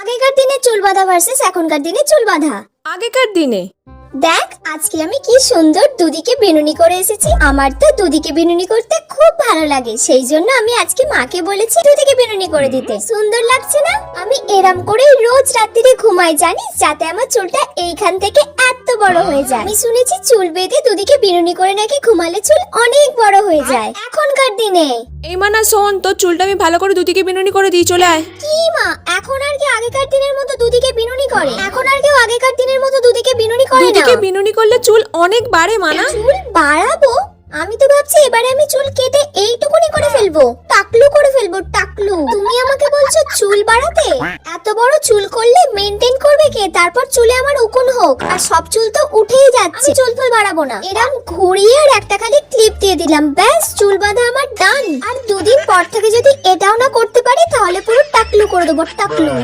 আগেকার দিনে চুল বাঁধা ভার্সেস এখনকার দিনে চুল বাঁধা। আগেকার দিনে দেখ আজকে আমি কি সুন্দর দুদিকে বিনুনি করে এসেছি। আমার তো দুদিকে বিনুনি করতে খুব ভালো লাগে, সেই জন্য আমি আজকে মাকে বলেছি দুদিকে বিনুনি করে দিতে। সুন্দর লাগছে না? আমি এরম করে রোজ রাত্রিরে ঘুমাই জানিস, যাতে আমার চুলটা এইখান থেকে এত বড় হয়ে যায়। আমি শুনেছি চুল বেঁধে দুদিকে বিনুনি করে নাকি ঘুমালে চুল অনেক বড় হয়ে যায় এখনকার দিনে। এই মানা শোন, তোর চুলটা আমি ভালো করে দুদিকে বিনুনি করে দিই, চলে আয়। কি মা, এখন আর কি আগেকার দিনের মতো দুদিকে বিনুনি করে? এখন আর কেউ আগেকার দিনের মতো দুদিকে বিনুনি করে না। দুদিকে বিনুনি করলে চুল অনেক বাড়ে মানা। চুল বাড়াবো? আমি তো ভাবছি এবারে আমি চুল কেটে এইটুকুনি করে ফেলবো, টাকলু করে ফেলবো, টাকলু। তুমি আমাকে বলছো চুল বাড়াতে? এত বড় চুল করলে মেনটেন করবে কে? তারপর চুলে আমার উকুন হোক, আর সব চুল তো উঠেই যাচ্ছে। চুল ফুল বাড়াবো না, এরম ঘুরিয়ে আর একটা খালি ক্লিপ দিয়ে দিলাম, ব্যাস চুল বাঁধা আমার ডান। আর দুদিন পর থেকে যদি এটাও না করতে পারি তাহলে পুরো টাকলু করে দেবো, টাকলু।